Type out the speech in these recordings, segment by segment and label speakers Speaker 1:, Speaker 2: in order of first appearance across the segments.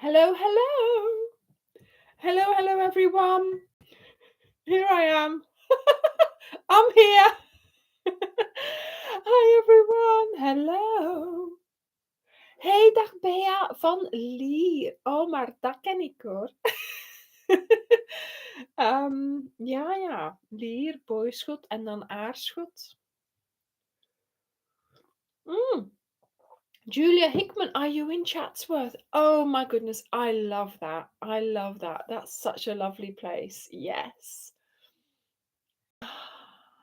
Speaker 1: Hello, hello. Hello, hello, everyone. Here I am. I'm here. Hi, everyone. Hello. Hey, dag Bea van Lier. Oh, maar dat ken ik hoor. Ja. Lier, boyschot en dan aarschot. Julia Hickman, are you in Chatsworth? Oh my goodness, I love that. I love that. That's such a lovely place. Yes.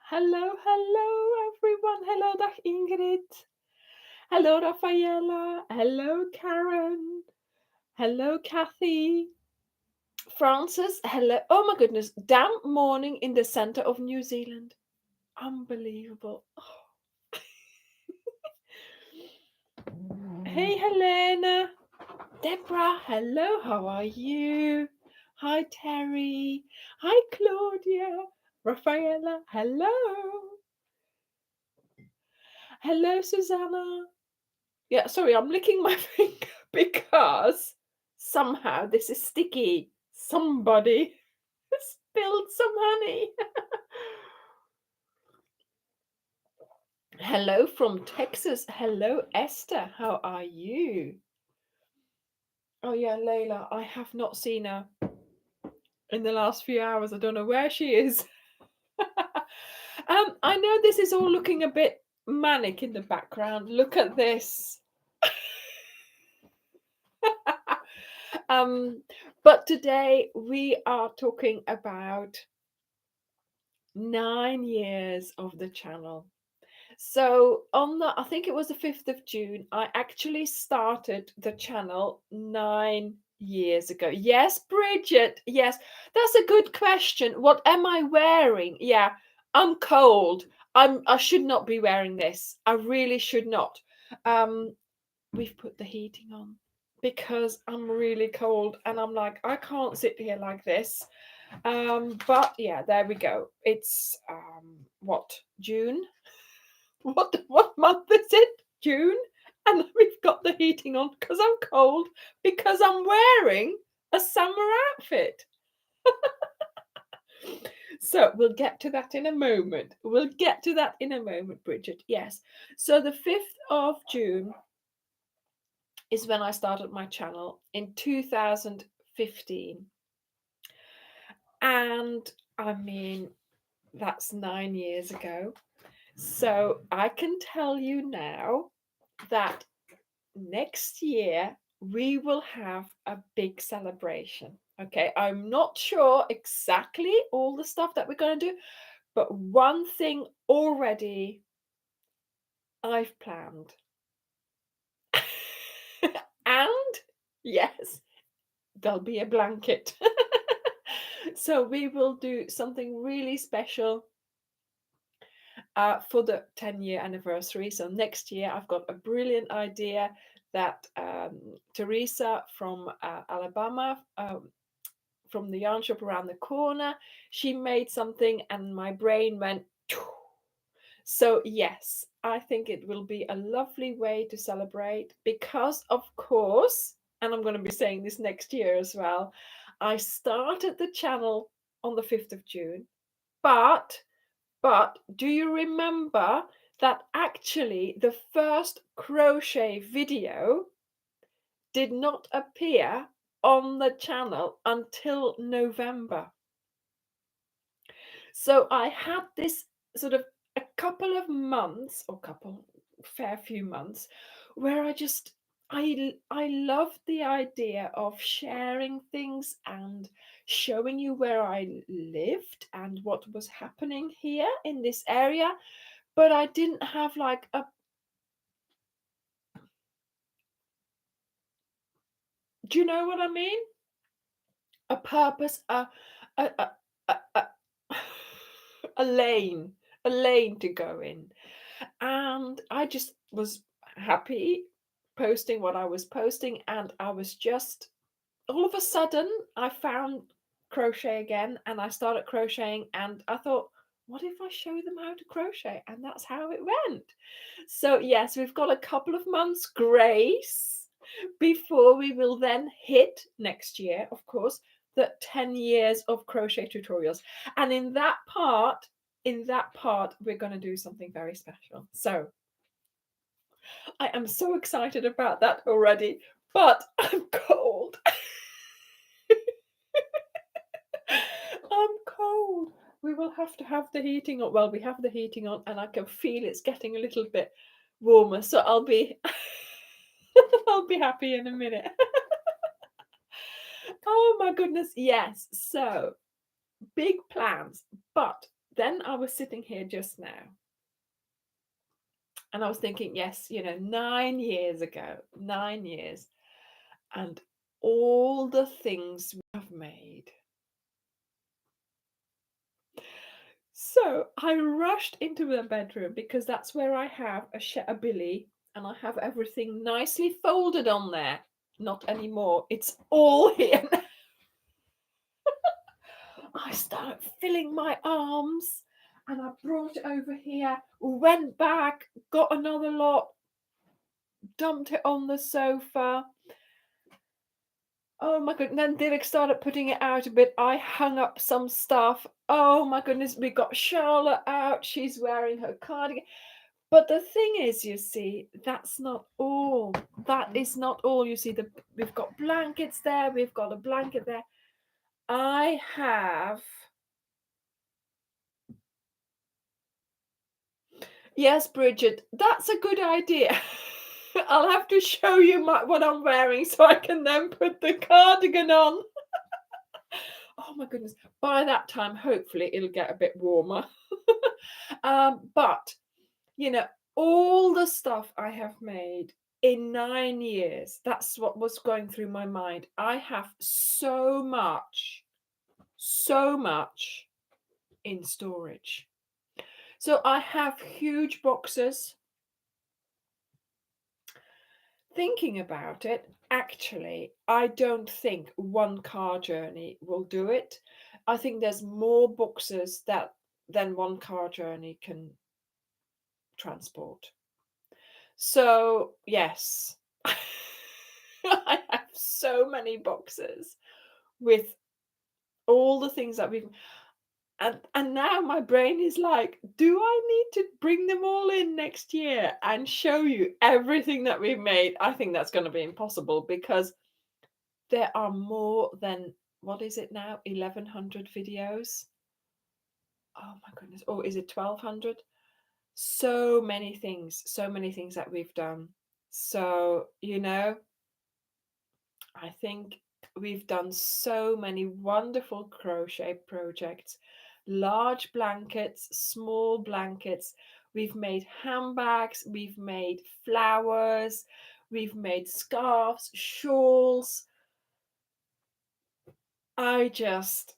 Speaker 1: Hello, hello everyone. Hello, dag Ingrid. Hello, Rafaela. Hello, Karen. Hello, Kathy. Francis. Hello. Oh my goodness. Damp morning in the center of New Zealand. Unbelievable. Oh. Hey, Helena. Deborah. Hello, how are you? Hi, Terry. Hi, Claudia. Rafaela. Hello. Hello, Susanna. Yeah, sorry, I'm licking my finger because somehow this is sticky. Somebody spilled some honey. Hello from Texas. Hello, Esther. How are you? Oh, yeah, Layla. I have not seen her in the last few hours. I don't know where she is. I know this is all looking a bit manic in the background. Look at this. But today we are talking about 9 years of the channel. So I think it was the 5th of June, I actually started the channel 9 years ago. Yes, Bridget. Yes, that's a good question. What am I wearing? Yeah, I'm cold. I should not be wearing this. I really should not. We've put the heating on because I'm really cold and I'm like, I can't sit here like this. But yeah, there we go. It's what, June? What month is it? June? And we've got the heating on because I'm cold, because I'm wearing a summer outfit. So we'll get to that in a moment. Bridget. Yes. So the 5th of June is when I started my channel in 2015. And I mean, that's 9 years ago. So I can tell you now that next year we will have a big celebration. Okay, I'm not sure exactly all the stuff that we're going to do, but one thing already I've planned. And yes, there'll be a blanket. So we will do something really special for the 10-year anniversary. So next year, I've got a brilliant idea that Teresa from Alabama, from the yarn shop around the corner, she made something and my brain went. So yes, I think it will be a lovely way to celebrate because, of course, and I'm going to be saying this next year as well, I started the channel on the 5th of June, but do you remember that actually the first crochet video did not appear on the channel until November? So I had this sort of a couple of months, or fair few months, where I loved the idea of sharing things and showing you where I lived and what was happening here in this area, but I didn't have like a, do you know what I mean? A purpose, a, a, a a lane, to go in. And I just was happy posting what I was posting, and I was just, all of a sudden I found crochet again and I started crocheting, and I thought, what if I show them how to crochet? And that's how it went. So yes, we've got a couple of months grace, before we will then hit next year, of course, the 10 years of crochet tutorials. And in that part, we're going to do something very special. So I am so excited about that already, but I'm cold. I'm cold. We will have the heating on. Well, we have the heating on, and I can feel it's getting a little bit warmer. So I'll be, I'll be happy in a minute. Oh my goodness, yes. So big plans. But then I was sitting here just now, and I was thinking, yes, 9 years ago, 9 years, and all the things we have made. So I rushed into the bedroom because that's where I have a billy, and I have everything nicely folded on there. Not anymore. It's all here. I started filling my arms, and I brought it over here, went back, got another lot, dumped it on the sofa. Oh my goodness. Then Divik started putting it out a bit. I hung up some stuff. Oh my goodness. We got Charlotte out. She's wearing her cardigan. But the thing is, you see, that's not all. That is not all. You see, we've got blankets there. We've got a blanket there. I have... Yes, Bridget, that's a good idea. I'll have to show you what I'm wearing so I can then put the cardigan on. Oh my goodness. By that time, hopefully, it'll get a bit warmer. But, all the stuff I have made in 9 years, that's what was going through my mind. I have so much in storage. So I have huge boxes. Thinking about it, actually, I don't think one car journey will do it. I think there's more boxes than one car journey can transport. So, yes, I have so many boxes with all the things that we've... And now my brain is like, do I need to bring them all in next year and show you everything that we've made? I think that's going to be impossible because there are more than, what is it now, 1,100 videos? Oh my goodness. Or is it 1,200? So many things that we've done. So, I think we've done so many wonderful crochet projects, large blankets, small blankets. We've made handbags, we've made flowers, we've made scarves, shawls. I just,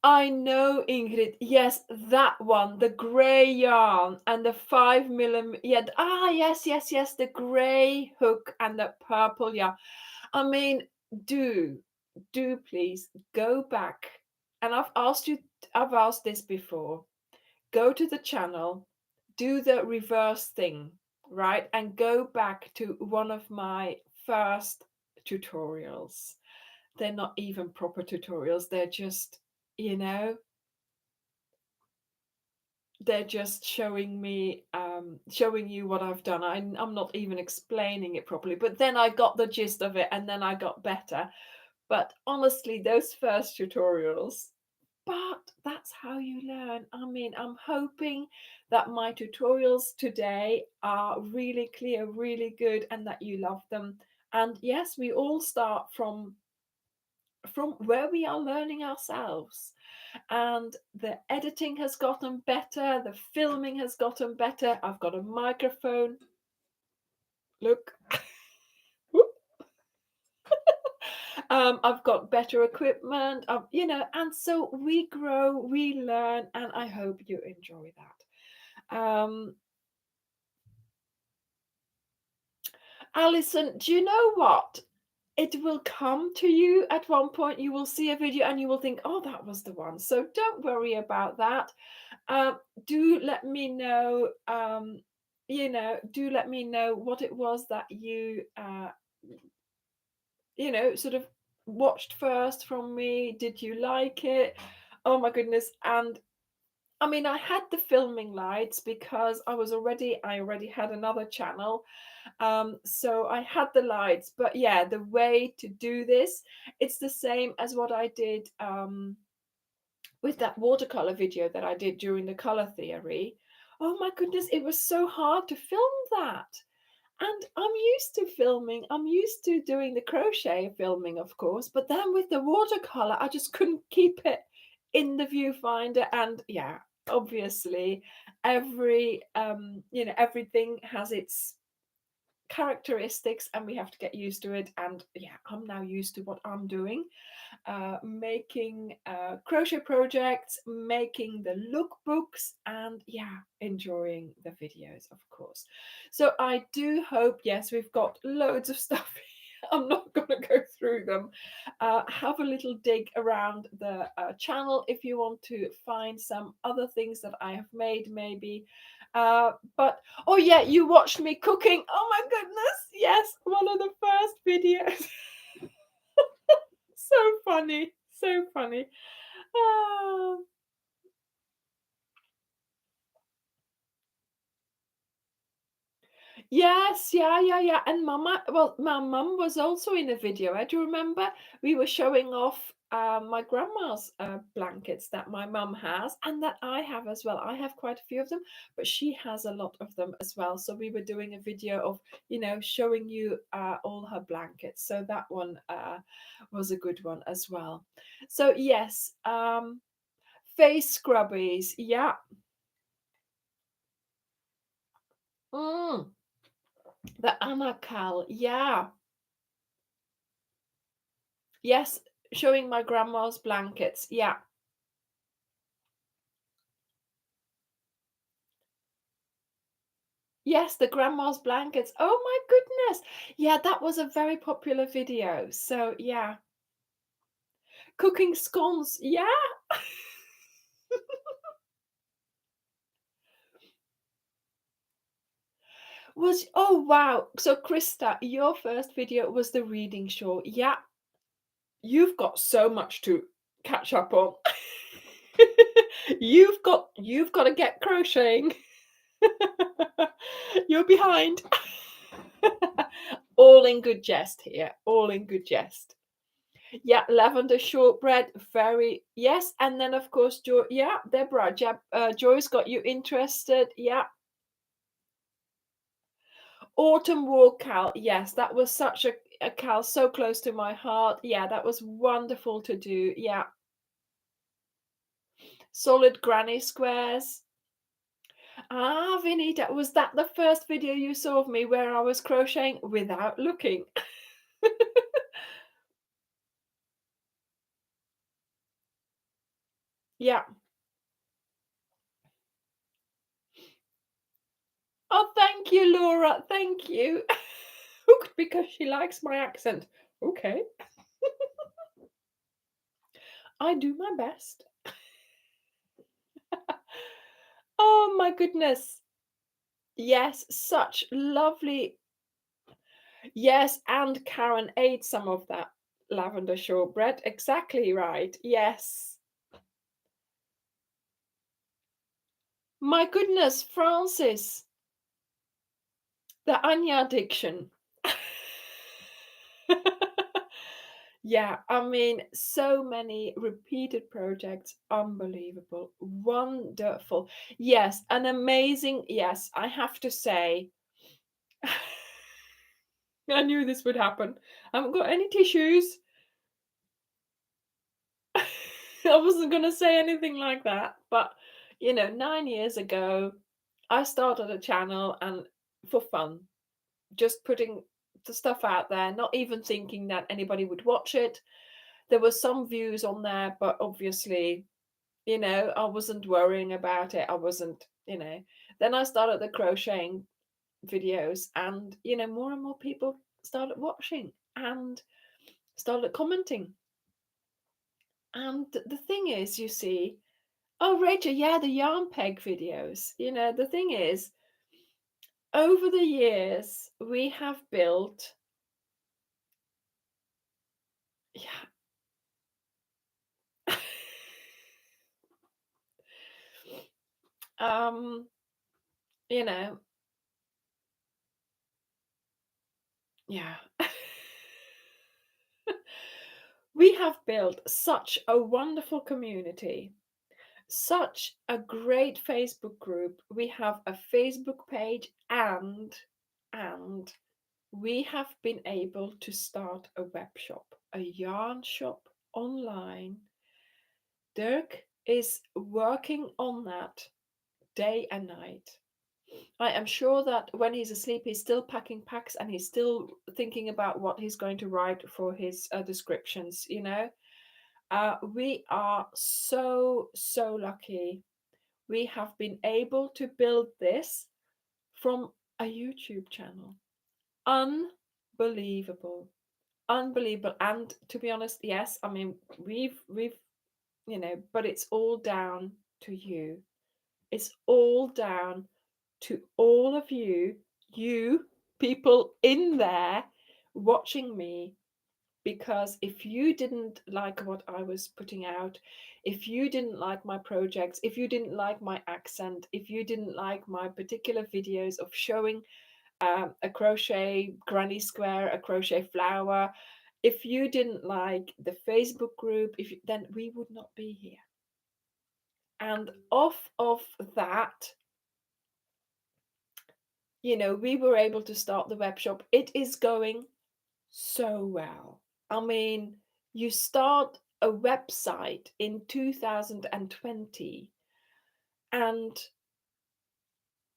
Speaker 1: I know, Ingrid. Yes, that one, the grey yarn and the 5 mm. Yeah, yes, the grey hook and the purple yarn. I mean, do please go back. And I've asked this before. Go to the channel, do the reverse thing, right? And go back to one of my first tutorials. They're not even proper tutorials. They're just, you know, they're just showing me, showing you what I've done. I'm not even explaining it properly, but then I got the gist of it and then I got better. But honestly, those first tutorials, but that's how you learn. I mean, I'm hoping that my tutorials today are really clear, really good, and that you love them. And yes, we all start from where we are learning ourselves. And the editing has gotten better, the filming has gotten better. I've got a microphone. Look. I've got better equipment, and so we grow, we learn, and I hope you enjoy that. Alison, do you know what? it will come to you at one point. You will see a video and you will think, oh, that was the one. So don't worry about that. Um, do let me know, do let me know what it was that sort of watched first from me. Did you like it? Oh my goodness. And I mean, I had the filming lights because I already had another channel. So I had the lights, but yeah, the way to do this, it's the same as what I did with that watercolor video that I did during the color theory. Oh my goodness, it was so hard to film that. And I'm used to filming, I'm used to doing the crochet filming, of course, but then with the watercolor, I just couldn't keep it in the viewfinder. And yeah, obviously, everything has its characteristics and we have to get used to it. And yeah, I'm now used to what I'm doing, making crochet projects, making the lookbooks, and yeah, enjoying the videos, of course. So I do hope, yes, we've got loads of stuff. I'm not going to go through them. Have a little dig around the channel if you want to find some other things that I have made, maybe. But oh yeah, you watched me cooking. Oh my goodness, yes, one of the first videos. So funny, so funny. Ah. Yes, yeah, yeah, yeah. And my mum was also in a video. I do remember we were showing off my grandma's blankets that my mum has and that I have as well. I have quite a few of them, but she has a lot of them as well. So we were doing a video of, showing you all her blankets. So that one was a good one as well. So yes, face scrubbies. Yeah. Mm, the anacal. Yeah. Yes, showing my grandma's blankets. Yeah. Yes, the grandma's blankets. Oh my goodness. Yeah, that was a very popular video. So, yeah. Cooking scones. Yeah. Oh wow. So, Krista, your first video was the reading show. Yeah. You've got so much to catch up on. You've got to get crocheting. You're behind. All in good jest here. All in good jest. Yeah, lavender shortbread, very yes, and then of course Joy. Yeah, Deborah, Joy's got you interested. Yeah, autumn war cal. Yes, that was such a cal, so close to my heart. Yeah, that was wonderful to do. Yeah, solid granny squares. Ah, Vinita, was that the first video you saw of me where I was crocheting without looking? Yeah. Oh, thank you, Laura. Thank you. Hooked because she likes my accent. Okay. I do my best. Oh my goodness. Yes, such lovely. Yes, and Karen ate some of that lavender shortbread. Exactly right. Yes. My goodness, Francis, the Anya addiction. Yeah, I mean, so many repeated projects, unbelievable, wonderful. Yes, an amazing, yes, I have to say, I knew this would happen. I haven't got any tissues. I wasn't going to say anything like that, but 9 years ago, I started a channel and for fun, just putting the stuff out there, not even thinking that anybody would watch it. There were some views on there, but obviously, I wasn't worrying about it. I wasn't, Then I started the crocheting videos and, more and more people started watching. And started commenting. And the thing is, you see, oh, Rachel, yeah, the yarn peg videos. The thing is, over the years, we have built, yeah, um, you know, yeah. We have built such a wonderful community, such a great Facebook group. We have a Facebook page, and we have been able to start a web shop, a yarn shop online. Dirk is working on that day and night. I am sure that when he's asleep, he's still packing packs and he's still thinking about what he's going to write for his descriptions. We are so, so lucky. We have been able to build this from a YouTube channel. Unbelievable. Unbelievable. And to be honest, yes, I mean, we've, but it's all down to you. It's all down to all of you people in there watching me. Because if you didn't like what I was putting out, if you didn't like my projects, if you didn't like my accent, if you didn't like my particular videos of showing a crochet granny square, a crochet flower, if you didn't like the Facebook group, then we would not be here. And off of that, we were able to start the web shop. It is going so well. I mean, you start a website in 2020 and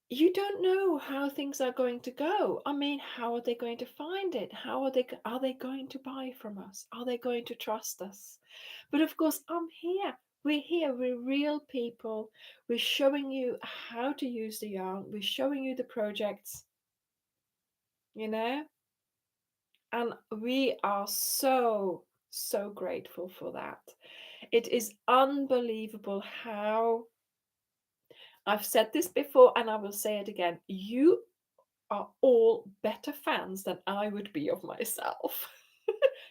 Speaker 1: you don't know how things are going to go. I mean, how are they going to find it? Are they going to buy from us? Are they going to trust us? But of course, I'm here. We're here. We're real people. We're showing you how to use the yarn. We're showing you the projects, you know? And we are so, so grateful for that. It is unbelievable how I've said this before and I will say it again. You are all better fans than I would be of myself.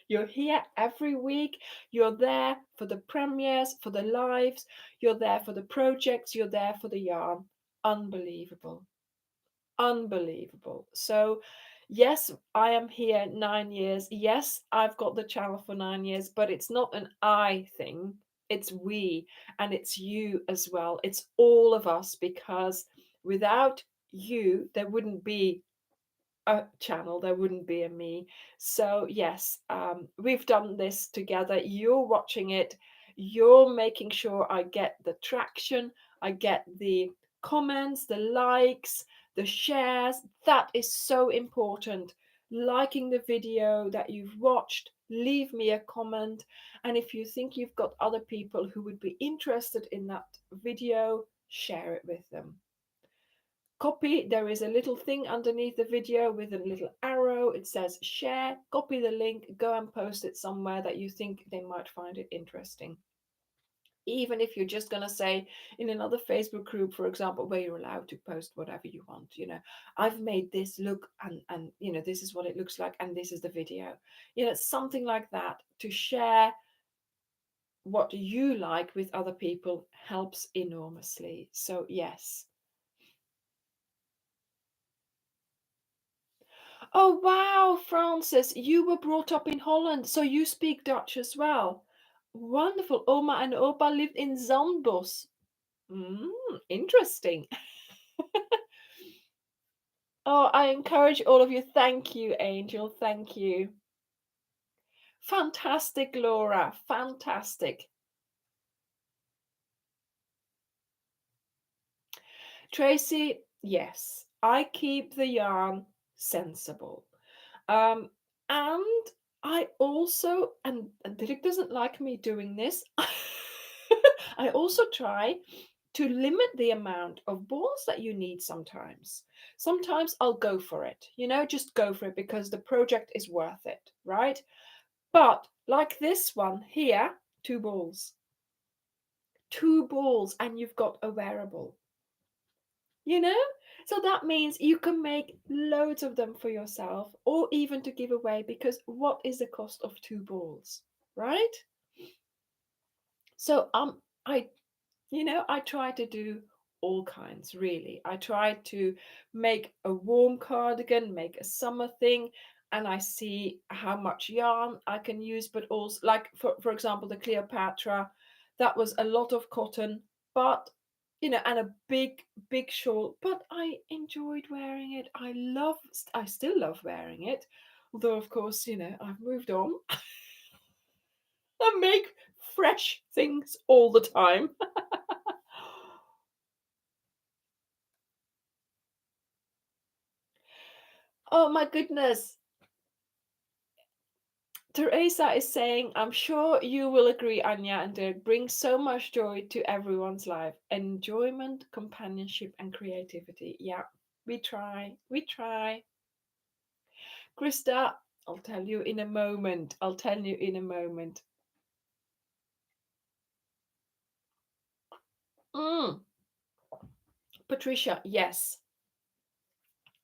Speaker 1: You're here every week. You're there for the premieres, for the lives. You're there for the projects. You're there for the yarn. Unbelievable. Unbelievable. So, yes, I am here 9 years. Yes, I've got the channel for 9 years, but it's not an I thing. It's we and it's you as well. It's all of us because without you, there wouldn't be a channel, there wouldn't be a me. So yes, we've done this together. You're watching it, you're making sure I get the traction, I get the comments, the likes, the shares. That is so important. Liking the video that you've watched, leave me a comment, and if you think you've got other people who would be interested in that video, share it with them. Copy, there is a little thing underneath the video with a little arrow. It says share. Copy the link, go and post it somewhere that you think they might find it interesting. Even if you're just going to say in another Facebook group, for example, where you're allowed to post whatever you want, I've made this look and this is what it looks like and this is the video. Something like that to share what you like with other people helps enormously. So yes. Oh, wow, Francis, you were brought up in Holland, so you speak Dutch as well. Wonderful. Oma and Opa lived in Zandbos. Interesting. Oh, I encourage all of you. Thank you, Angel. Thank you. Fantastic, Laura. Fantastic. Tracy, yes, I keep the yarn sensible. And I also, and Dirk doesn't like me doing this, I also try to limit the amount of balls that you need sometimes. Sometimes I'll go for it, just go for it because the project is worth it, right? But like this one here, 2 balls. 2 balls, and you've got a wearable. You know? So that means you can make loads of them for yourself or even to give away, because what is the cost of 2 balls, right? So I I try to do all kinds, really. I try to make a warm cardigan, make a summer thing, and I see how much yarn I can use, but also, like, for example, the Cleopatra, that was a lot of cotton, but and a big shawl, but I enjoyed wearing it. I still love wearing it, although of course, I've moved on. I make fresh things all the time. Oh my goodness. Teresa is saying, I'm sure you will agree, Anya, and Dirk brings so much joy to everyone's life. Enjoyment, companionship, and creativity. Yeah, we try. We try. Krista, I'll tell you in a moment. I'll tell you in a moment. Mm. Patricia, yes,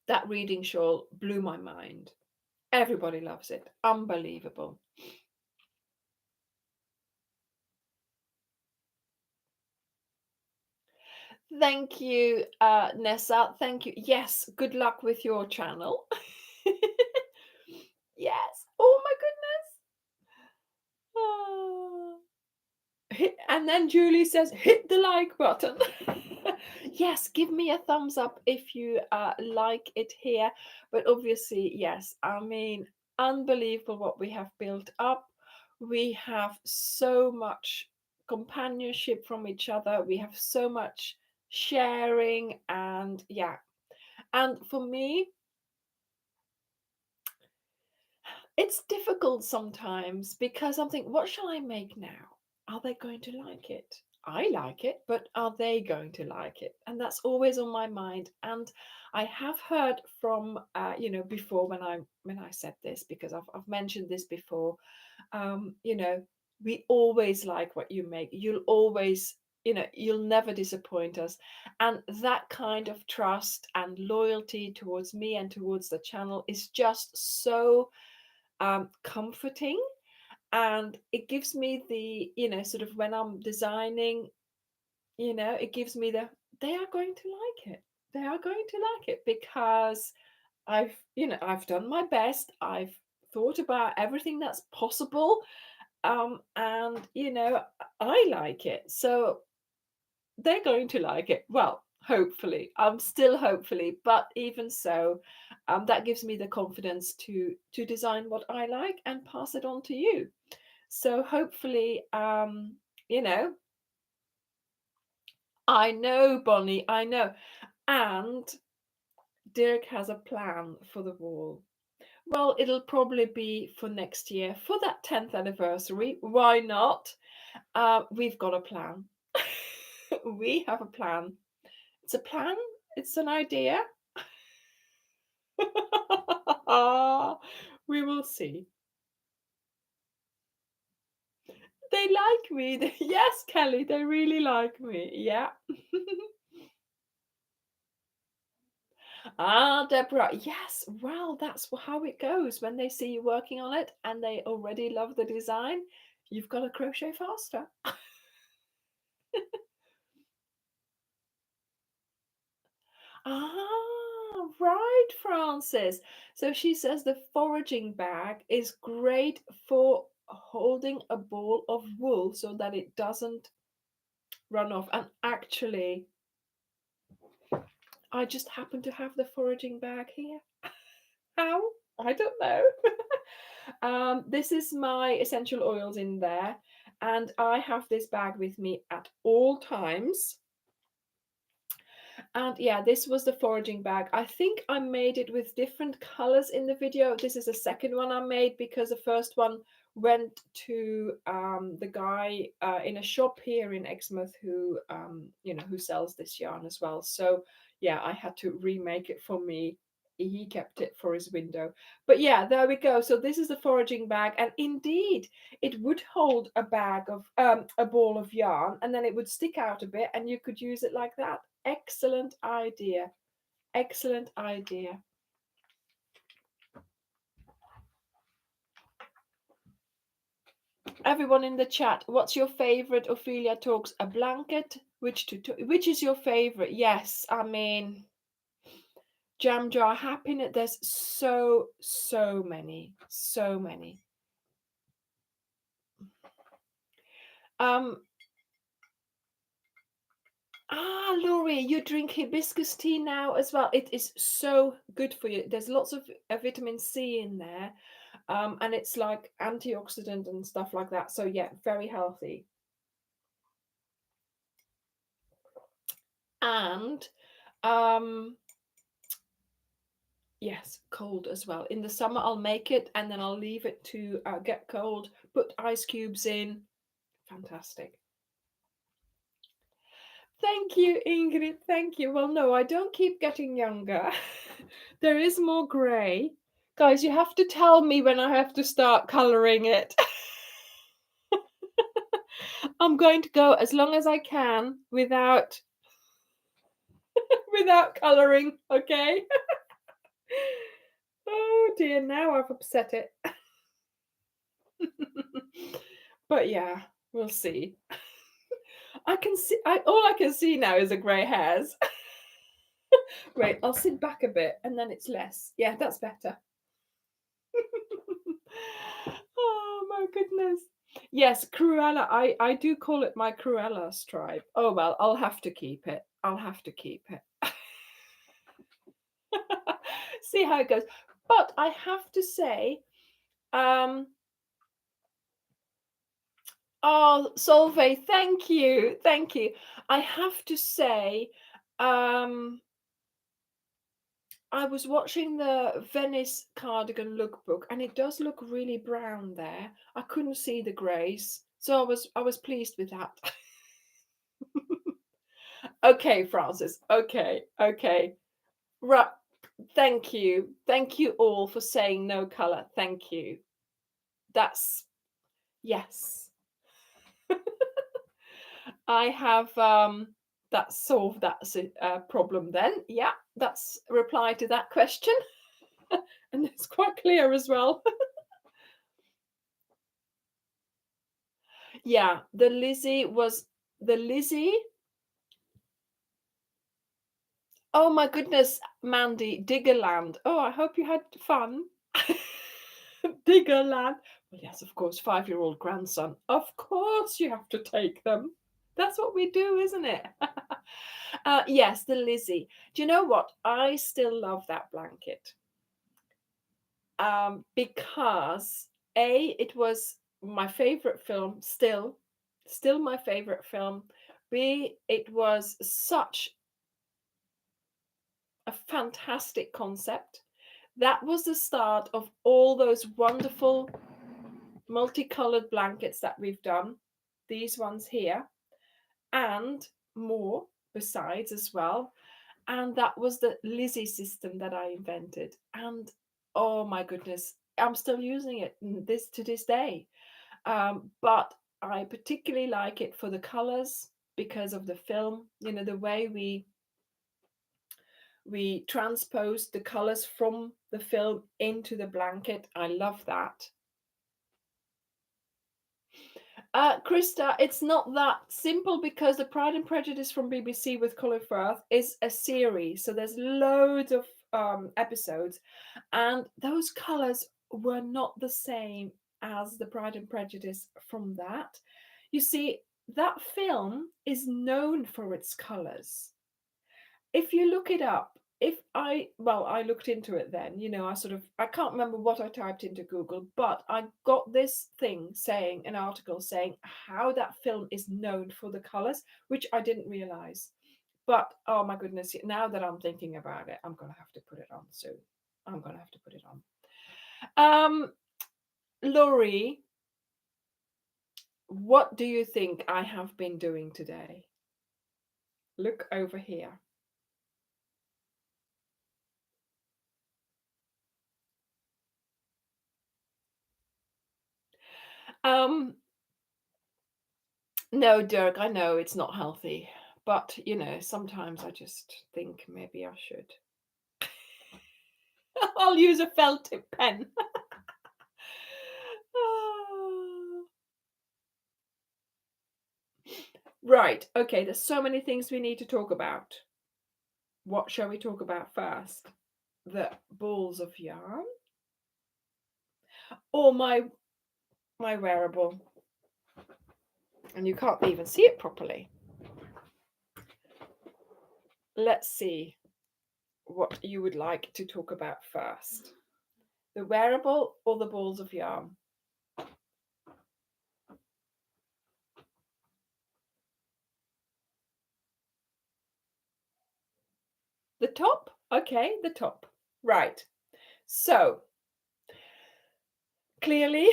Speaker 1: that reading shawl blew my mind. Everybody loves it. Unbelievable. Thank you, Nessa. Thank you. Yes, good luck with your channel. Yes. Oh my goodness. And then Julie says, hit the like button. Yes, give me a thumbs up if you like it here. But obviously, yes, I mean, unbelievable what we have built up. We have so much companionship from each other. We have so much sharing, and yeah. And for me, it's difficult sometimes because I'm thinking, what shall I make now? Are they going to like it? I like it, but are they going to like it? And that's always on my mind. And I have heard from before, when I said this, because I've mentioned this before. um, you know, we always like what you make. You'll always, you'll never disappoint us. And that kind of trust and loyalty towards me and towards the channel is just so comforting. And it gives me the, sort of, when I'm designing, it gives me they are going to like it. They are going to like it because I've done my best. I've thought about everything that's possible. And I like it. So they're going to like it. Well, hopefully. I'm still hopefully, but even so, that gives me the confidence to design what I like and pass it on to you. So hopefully, you know, I know, Bonnie, I know. And Dirk has a plan for the wall. Well, it'll probably be for next year, for that 10th anniversary. Why not? We've got a plan. We have a plan. It's a plan, it's an idea. We will see. They like me. Yes, Kelly, they really like me. Yeah. Ah, Deborah. Yes. Well, that's how it goes. When they see you working on it and they already love the design, you've got to crochet faster. Ah, right, Francis. So she says the foraging bag is great for holding a ball of wool so that it doesn't run off. And actually, I just happen to have the foraging bag here. How? I don't know. This is my essential oils in there, and I have this bag with me at all times. And yeah, this was the foraging bag. I think I made it with different colors in the video. This is the second one I made because the first one went to the guy in a shop here in Exmouth who who sells this yarn as well. So yeah, I had to remake it for me. he kept it for his window. But yeah, there we go. So this is the foraging bag, and indeed it would hold a bag of a ball of yarn, and then it would stick out a bit and you could use it like that. Excellent idea. Excellent idea. Everyone in the chat, what's your favorite Ophelia Talks? A blanket? Which is your favorite? Yes, I mean, Jam Jar Happiness. There's so many, so many. Laurie, you drink hibiscus tea now as well. It is so good for you. There's lots of vitamin C in there, and it's like antioxidant and stuff like that. So yeah, very healthy. And yes, cold as well. In the summer, I'll make it and then I'll leave it to get cold. Put ice cubes in. Fantastic. Thank you, Ingrid. Thank you. Well, no, I don't keep getting younger. There is more grey. Guys, you have to tell me when I have to start colouring it. I'm going to go as long as I can without colouring, okay? Oh dear, now I've upset it. But yeah, we'll see. I can see, all I can see now is the grey hairs. Wait, I'll sit back a bit and then it's less. Yeah, that's better. Oh my goodness. Yes, Cruella. I do call it my Cruella stripe. Oh well, I'll have to keep it. I'll have to keep it. See how it goes. But I have to say, oh, Solveig, thank you. Thank you. I have to say, I was watching the Venice cardigan lookbook and it does look really brown there. I couldn't see the greys, so I was pleased with that. Okay, Francis. Okay. Right. Thank you. Thank you all for saying no color. Thank you. That's yes. I have that solved that problem then. Yeah, that's a reply to that question. And it's quite clear as well. Yeah, the Lizzie. Oh my goodness, Mandy, Diggerland. Oh, I hope you had fun. Diggerland. Well, yes, of course, 5-year-old grandson. Of course you have to take them. That's what we do, isn't it? Yes, the Lizzie. Do you know what? I still love that blanket. Because it was my favorite film, still my favorite film. B, it was such a fantastic concept. That was the start of all those wonderful multicolored blankets that we've done. These ones here, and more besides as well. And that was the Lizzie system that I invented. And oh my goodness, I'm still using it to this day. But I particularly like it for the colors because of the film. You know, the way we transposed the colors from the film into the blanket. I love that. Krista, it's not that simple because the Pride and Prejudice from BBC with Colin Firth is a series. So there's loads of episodes, and those colors were not the same as the Pride and Prejudice from that. You see, that film is known for its colors. If you look it up, I looked into it then, you know, I can't remember what I typed into Google, but I got this thing saying, an article saying how that film is known for the colors, which I didn't realize. But oh my goodness, now that I'm thinking about it, I'm gonna have to put it on soon. I'm gonna have to put it on. Laurie, what do you think I have been doing today? Look over here. Um, no, Dirk, I know it's not healthy, but sometimes I just think maybe I should. I'll use a felt tip pen. Ah. Right, okay, there's so many things we need to talk about. What shall we talk about first? The balls of yarn or my wearable? And you can't even see it properly. Let's see what you would like to talk about first. The wearable or the balls of yarn? The top? Okay, the top. Right. So, clearly,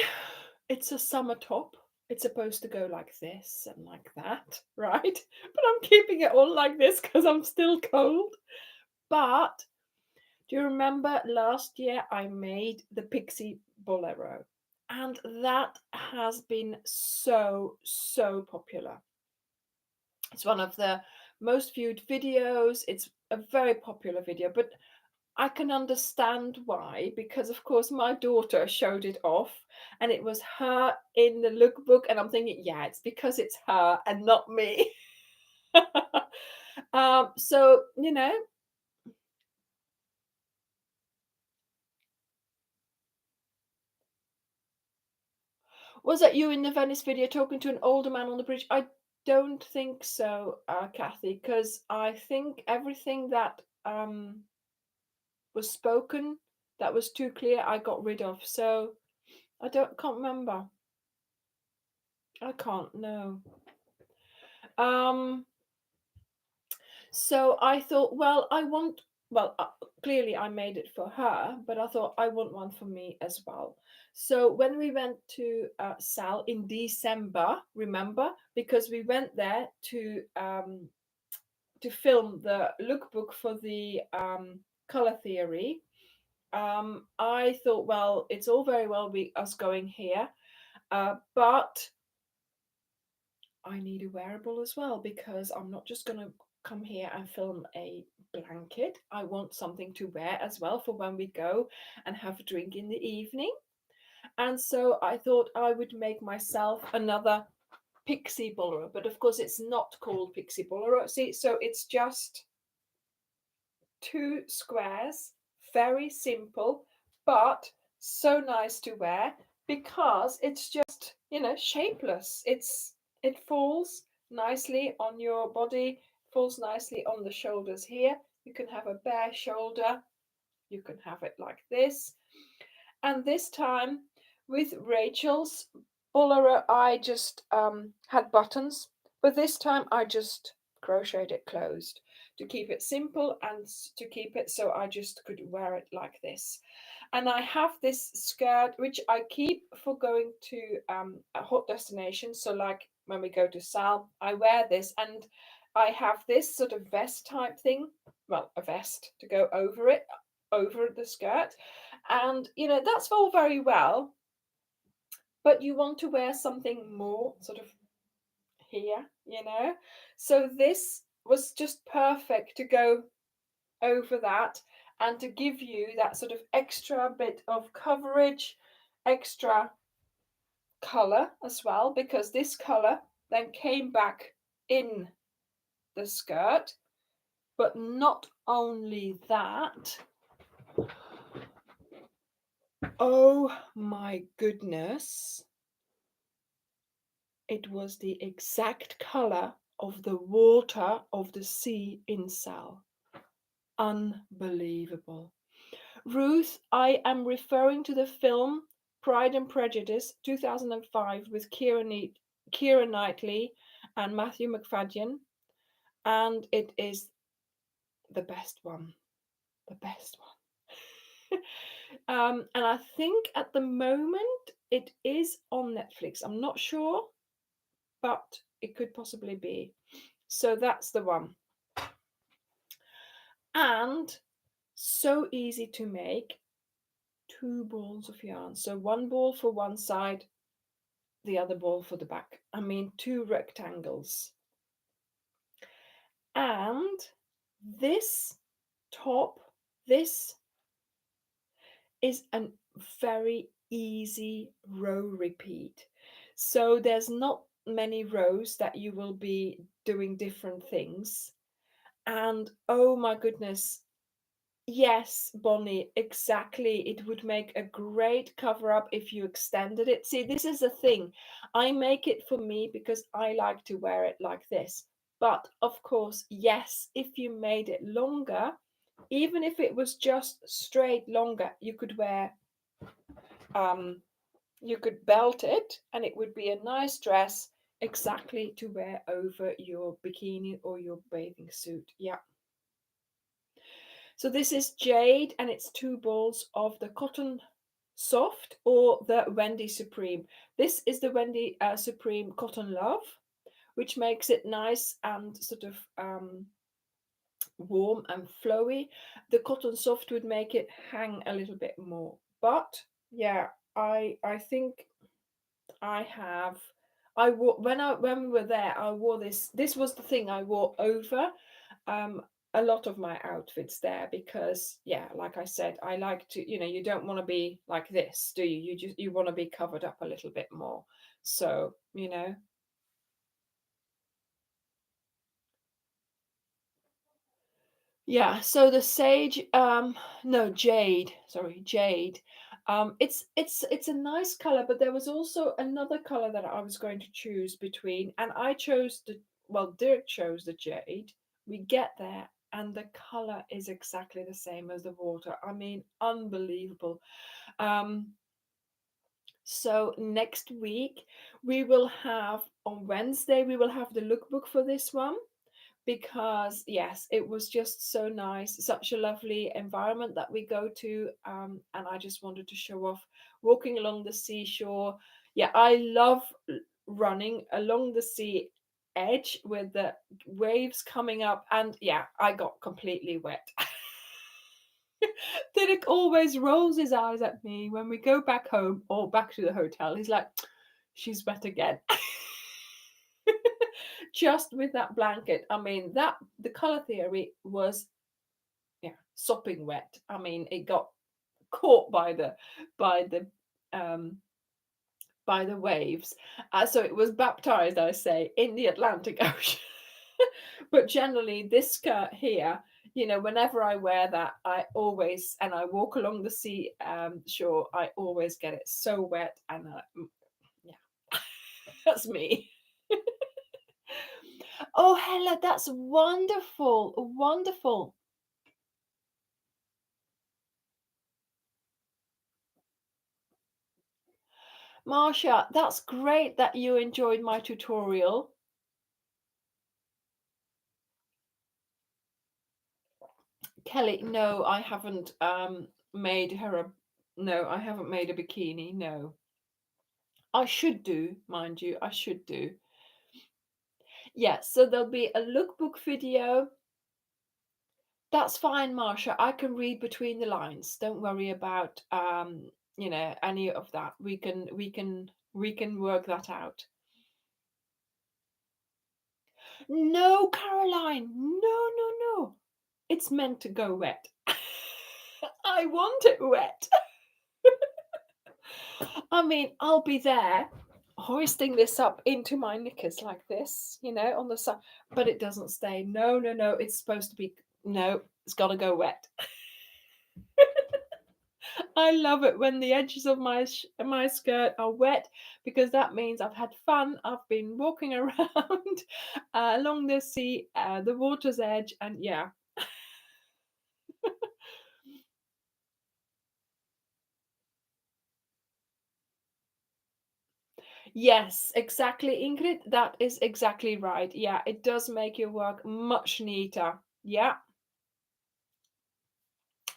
Speaker 1: it's a summer top. It's supposed to go like this and like that, right? But I'm keeping it all like this because I'm still cold. But do you remember last year I made the pixie bolero? And that has been so, so popular. It's one of the most viewed videos. It's a very popular video, but I can understand why, because of course my daughter showed it off and it was her in the lookbook, and I'm thinking, yeah, it's because it's her and not me. So, was that you in the Venice video talking to an older man on the bridge? I don't think so, Kathy, because I think everything that was spoken that was too clear, I got rid of. So can't remember. I can't know. So I thought, well, clearly I made it for her, but I thought I want one for me as well. So when we went to Sal in December, remember, because we went there to film the lookbook for the color theory. I thought, well, it's all very well us going here, but I need a wearable as well because I'm not just going to come here and film a blanket. I want something to wear as well for when we go and have a drink in the evening. And so I thought I would make myself another pixie bolero, but of course it's not called pixie bolero. See, so it's just two squares, very simple, but so nice to wear because it's just, shapeless. It falls nicely on your body, falls nicely on the shoulders here. You can have a bare shoulder, you can have it like this. And this time with Rachel's bolero, I just had buttons, but this time I just crocheted it closed to keep it simple and to keep it so I just could wear it like this. And I have this skirt which I keep for going to a hot destination. So like when we go to Sal, I wear this, and I have this sort of vest type thing. Well, a vest to go over it, over the skirt. And that's all very well, but you want to wear something more sort of here. So this was just perfect to go over that and to give you that sort of extra bit of coverage, extra color as well, because this color then came back in the skirt. But not only that, oh my goodness, it was the exact color of the water of the sea in Sal. Unbelievable. Ruth, I am referring to the film Pride and Prejudice 2005 with Keira Knightley and Matthew McFadden, and it is the best one. The best one. And I think at the moment it is on Netflix. I'm not sure, but it could possibly be. So that's the one. And so easy to make. Two balls of yarn. So one ball for one side, the other ball for the back. I mean, 2 rectangles. And this top, this is a very easy row repeat. So there's not many rows that you will be doing different things. And oh my goodness, yes, Bonnie, exactly. It would make a great cover up if you extended it. See, this is the thing. I make it for me because I like to wear it like this. But of course, yes, if you made it longer, even if it was just straight longer, um you could belt it and it would be a nice dress exactly to wear over your bikini or your bathing suit. Yeah. So this is Jade and it's 2 balls of the Cotton Soft or the Wendy Supreme. This is the Wendy Supreme Cotton Love, which makes it nice and sort of warm and flowy. The Cotton Soft would make it hang a little bit more. But yeah, I think I have. I wore when we were there. I wore this. This was the thing I wore over um, a lot of my outfits there because, yeah, like I said, I like to. You don't want to be like this, do you? You want to be covered up a little bit more. So yeah. So the sage, no, jade. Sorry, jade. It's a nice color, but there was also another color that I was going to choose between, and I chose Dirk chose the jade. We get there, and the color is exactly the same as the water. I mean, unbelievable. Um, so next week we will have on Wednesday we will have the lookbook for this one because yes, it was just so nice, such a lovely environment that we go to, and I just wanted to show off walking along the seashore. Yeah, I love running along the sea edge with the waves coming up, and yeah, I got completely wet. Derek always rolls his eyes at me when we go back home or back to the hotel. He's like, she's wet again. Just with that blanket. I mean, that the color theory was sopping wet. I mean, it got caught by the um by the waves. So it was baptized, I say, in the Atlantic Ocean. But generally, this skirt here, whenever I wear that, and I walk along the sea shore, I always get it so wet. And yeah, that's me. Oh, Hella, that's wonderful. Wonderful. Marsha, that's great that you enjoyed my tutorial. Kelly, no, I haven't made her a no, I haven't made a bikini, no. I should do, mind you, I should do. Yeah, so there'll be a lookbook video. That's fine, Marsha. I can read between the lines. Don't worry about any of that. We can work that out. No, Caroline. No, no, no. It's meant to go wet. I want it wet. I mean, I'll be there hoisting this up into my knickers like this, on the side, but it doesn't stay. No, no, no. It's supposed to be, no, it's got to go wet. I love it when the edges of my skirt are wet because that means I've had fun. I've been walking around along the sea, the water's edge, and yeah. Yes, exactly, Ingrid. That is exactly right. Yeah, it does make your work much neater. Yeah.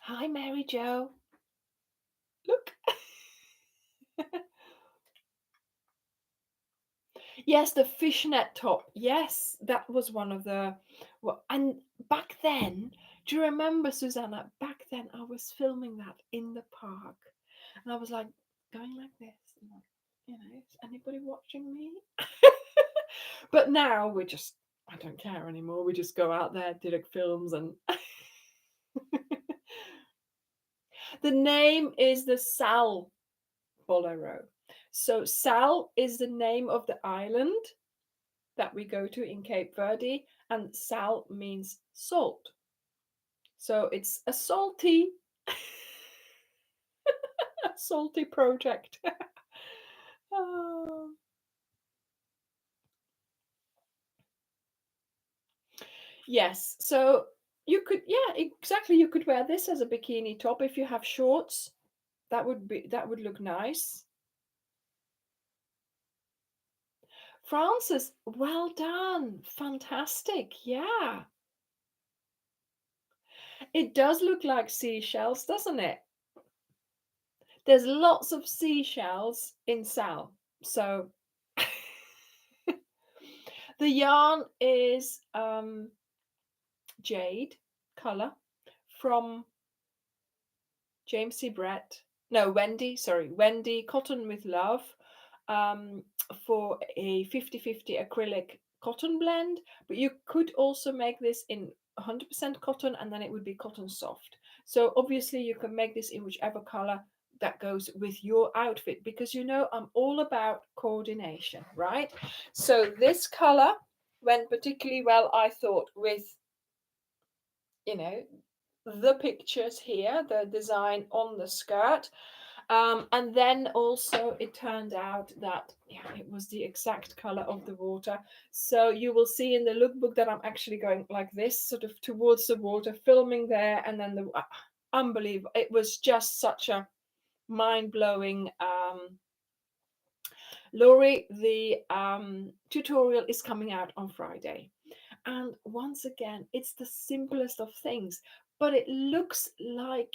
Speaker 1: Hi, Mary Jo. Look. Yes, the fishnet top. Yes, that was one of the. Well, and back then, do you remember, Susanna? Back then, I was filming that in the park, and I was like going like this. Is anybody watching me? But now I don't care anymore. We just go out there, direct films, and the name is the Sal Bolero. So Sal is the name of the island that we go to in Cape Verde, and Sal means salt. So it's a salty, a salty project. Oh. Yes, so you could, yeah, exactly. You could wear this as a bikini top if you have shorts. That would look nice. Francis, well done. Fantastic. Yeah. It does look like seashells, doesn't it? There's lots of seashells in Sal. So the yarn is jade color from James C. Brett. No, Wendy, sorry, Wendy Cotton with Love, um, for a 50-50 acrylic cotton blend. But you could also make this in 100% cotton, and then it would be cotton soft. So obviously you can make this in whichever color that goes with your outfit, because I'm all about coordination, right? So this color went particularly well, I thought, with you know the pictures here, the design on the skirt. And then also it turned out that it was the exact color of the water. So you will see in the lookbook that I'm actually going like this, sort of towards the water, filming there, and then the unbelievable. It was just such a mind-blowing. Laurie, the tutorial is coming out on Friday. And once again, it's the simplest of things, but it looks like,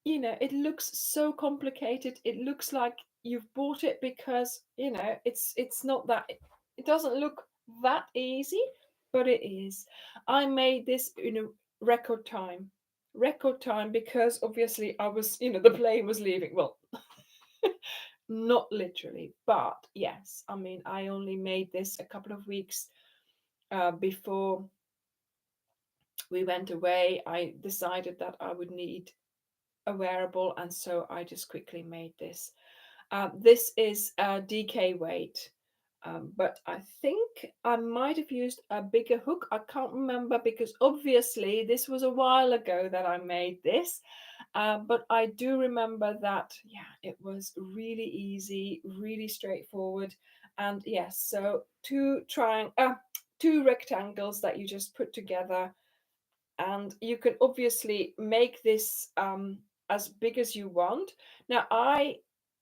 Speaker 1: it looks so complicated. It looks like you've bought it because, it's not that, it doesn't look that easy, but it is. I made this in a record time, because obviously I was, the plane was leaving. Well, not literally, but yes, I mean, I only made this a couple of weeks before we went away. I decided that I would need a wearable, and so I just quickly made this. This is a DK weight, but I think I might have used a bigger hook. I can't remember, because obviously this was a while ago that I made this. But I do remember that, it was really easy, really straightforward. And yes, so two rectangles that you just put together, and you can obviously make this as big as you want. Now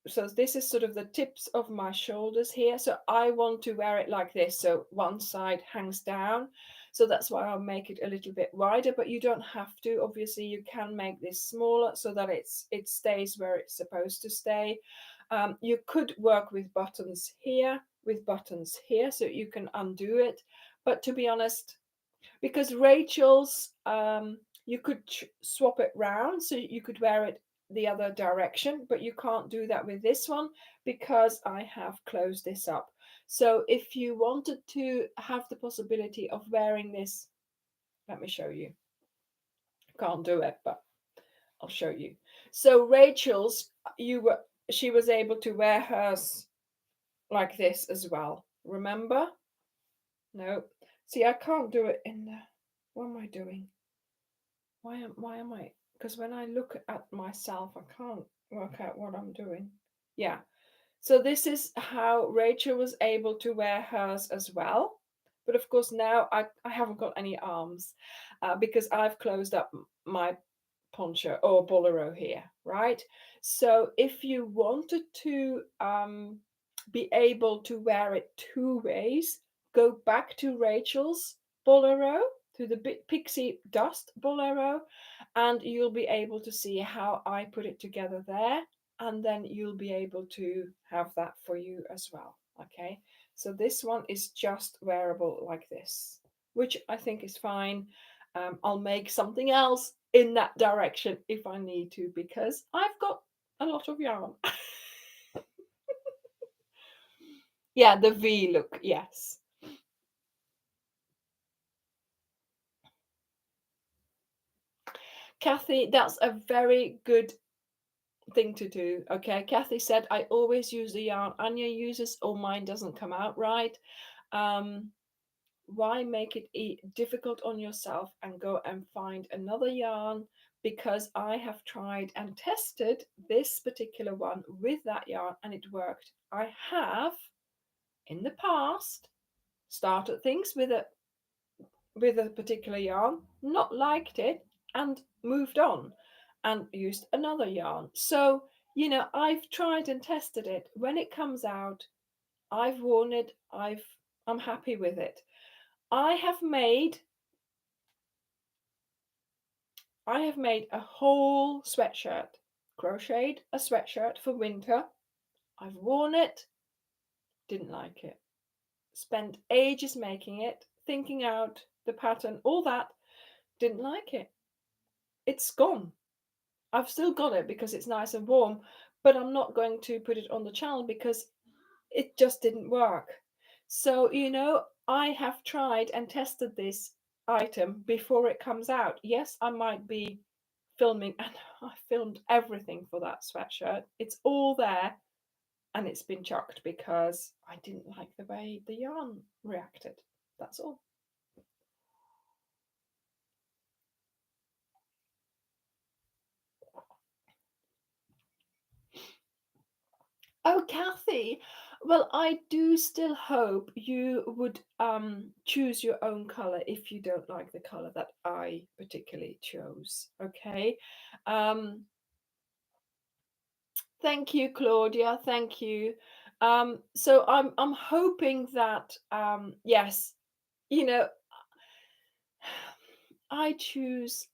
Speaker 1: so this is sort of the tips of my shoulders here, so I want to wear it like this, so one side hangs down. So that's why I'll make it a little bit wider, but you don't have to. Obviously you can make this smaller so that it stays where it's supposed to stay. You could work with buttons here, so you can undo it. But to be honest, because Rachel's, you could swap it round, so you could wear it the other direction, but you can't do that with this one because I have closed this up. So if you wanted to have the possibility of wearing this, let me show you. Can't do it, but I'll show you. So Rachel's, she was able to wear hers like this as well. Remember? No. See, I can't do it in the. What am I doing? Why am I? Because when I look at myself, I can't work out what I'm doing. Yeah. So this is how Rachel was able to wear hers as well. But of course now I haven't got any arms because I've closed up my poncho or bolero here, right? So if you wanted to be able to wear it two ways, go back to Rachel's bolero, to the pixie dust bolero, and you'll be able to see how I put it together there, and then you'll be able to have that for you as well. Okay, so this one is just wearable like this, which I think is fine. I'll make something else in that direction if I need to, because I've got a lot of yarn. Yeah, the V look, yes. Kathy, that's a very good thing to do. Okay, Kathy said, I always use the yarn Anya uses, or mine doesn't come out right. Um, why make it difficult on yourself and go and find another yarn? Because I have tried and tested this particular one with that yarn and it worked. I have in the past started things with a particular yarn, not liked it, and moved on and used another yarn. So, I've tried and tested it. When it comes out, I've worn it, I'm happy with it. I have made I have made a whole sweatshirt, crocheted a sweatshirt for winter. I've worn it, didn't like it. Spent ages making it, thinking out the pattern, all that, didn't like it. It's gone. I've still got it because it's nice and warm, but I'm not going to put it on the channel because it just didn't work. So, I have tried and tested this item before it comes out. Yes, I might be filming, and I filmed everything for that sweatshirt. It's all there and it's been chucked because I didn't like the way the yarn reacted. That's all. Oh, Kathy. Well, I do still hope you would choose your own color if you don't like the color that I particularly chose. Okay. Um, thank you, Claudia. Thank you. So I'm hoping that yes, you know, I choose.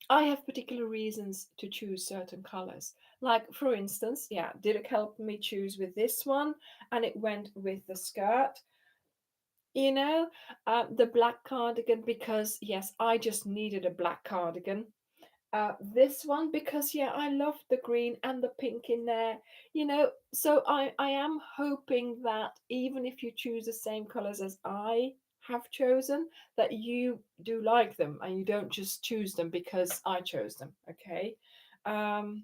Speaker 1: I have particular reasons to choose certain colors. Like, for instance, yeah, did it help me choose with this one? And it went with the skirt, you know, the black cardigan, because yes, I just needed a black cardigan. This one, because yeah, I love the green and the pink in there, so I am hoping that even if you choose the same colors as I have chosen, that you do like them and you don't just choose them because I chose them. Okay. um